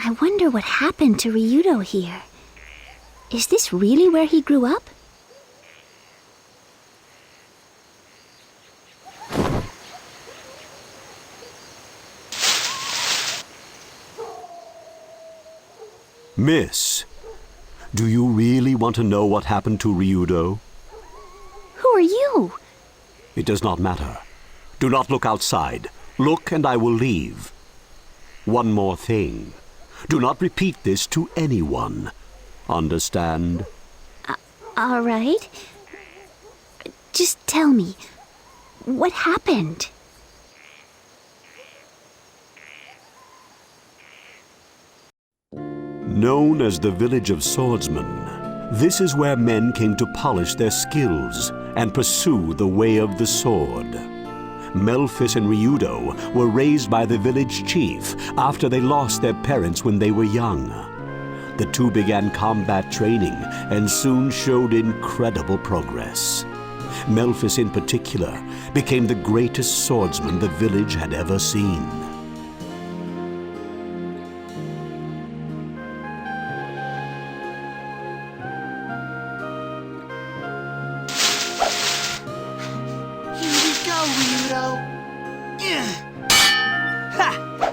I wonder what happened to Ryudo here. Is this really where he grew up? Miss, do you really want to know what happened to Ryudo? Who are you? It does not matter. Do not look outside. Look and I will leave. One more thing. Do not repeat this to anyone. Understand? All right. Just tell me, what happened? Known as the Village of Swordsmen, this is where men came to polish their skills and pursue the way of the sword. Melfice and Ryudo were raised by the village chief after they lost their parents when they were young. The two began combat training and soon showed incredible progress. Melfice in particular became the greatest swordsman the village had ever seen.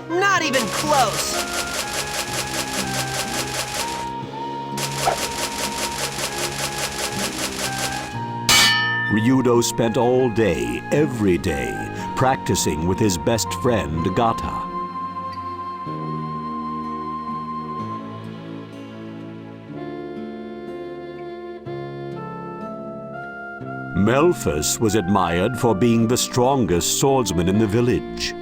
Not even close! Ryudo spent all day, every day, practicing with his best friend, Gata. Melfice was admired for being the strongest swordsman in the village.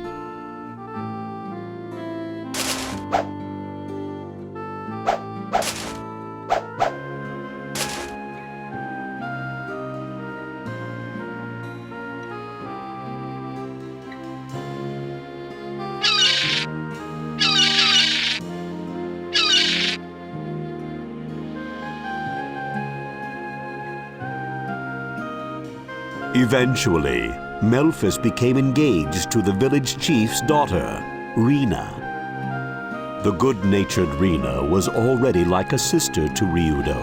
Eventually, Melfice became engaged to the village chief's daughter, Rena. The good-natured Rena was already like a sister to Ryudo.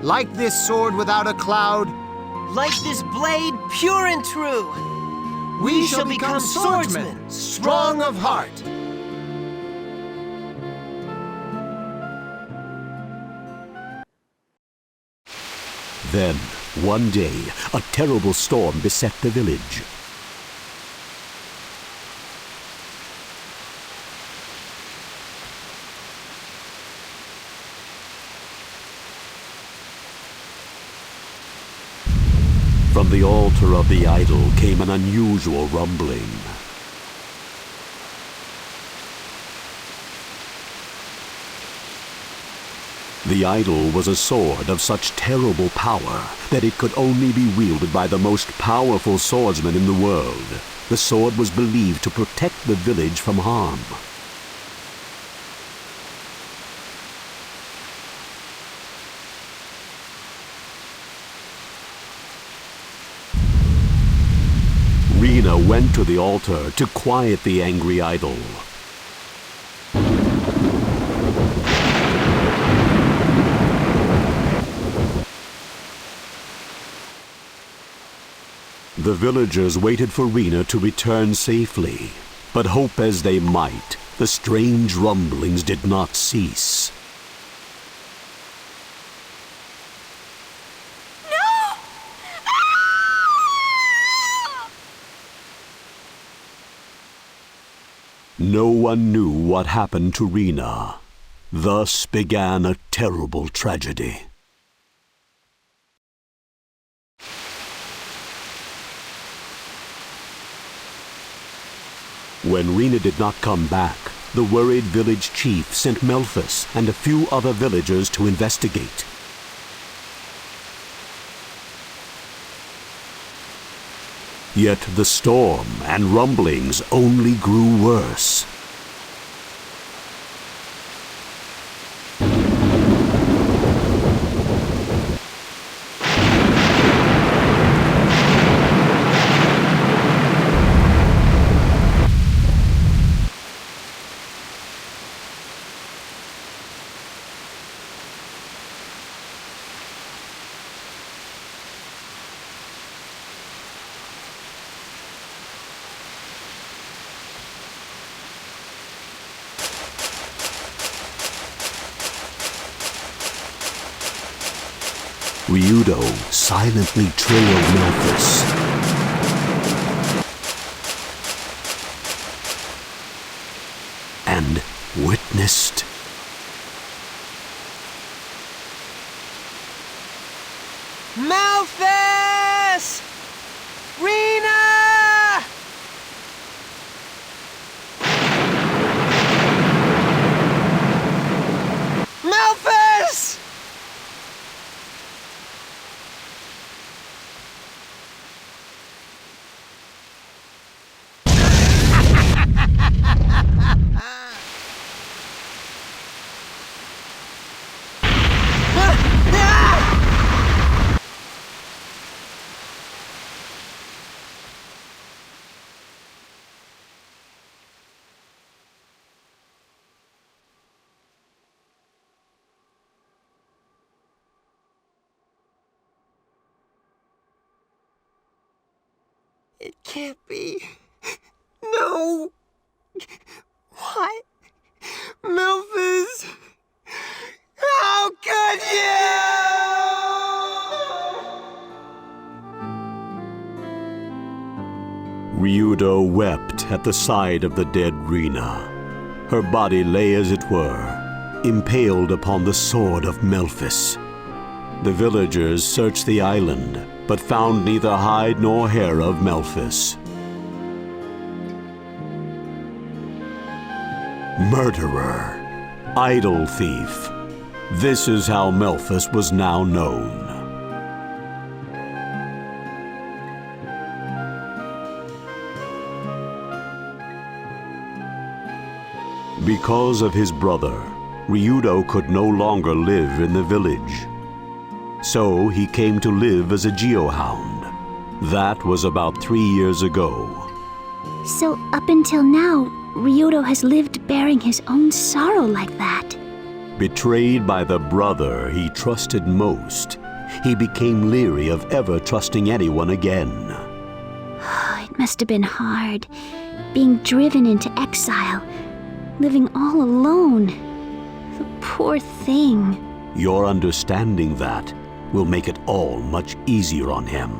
Like this sword without a cloud, Like this blade, pure and true, we shall become swordsmen, strong of heart. Then, one day, a terrible storm beset the village. From the altar of the idol came an unusual rumbling. The idol was a sword of such terrible power that it could only be wielded by the most powerful swordsman in the world. The sword was believed to protect the village from harm. Rena went to the altar to quiet the angry idol. The villagers waited for Rena to return safely, but hope as they might, the strange rumblings did not cease. No one knew what happened to Rena. Thus began a terrible tragedy. When Rena did not come back, the worried village chief sent Melfice and a few other villagers to investigate. Yet the storm and rumblings only grew worse. Ryudo silently trailed Melfice. And witnessed Melfice! Rena! Melfice! It can't be. No. What? Melfice? How could you? Ryudo wept at the side of the dead Rena. Her body lay, as it were, impaled upon the sword of Melfice. The villagers searched the island, but found neither hide nor hair of Melfice. Murderer, idol thief. This is how Melfice was now known. Because of his brother, Ryudo could no longer live in the village. So he came to live as a geohound. That was about 3 years ago. So up until now, Ryudo has lived bearing his own sorrow like that. Betrayed by the brother he trusted most, he became leery of ever trusting anyone again. It must have been hard, being driven into exile, living all alone. The poor thing. Your understanding that will make it all much easier on him.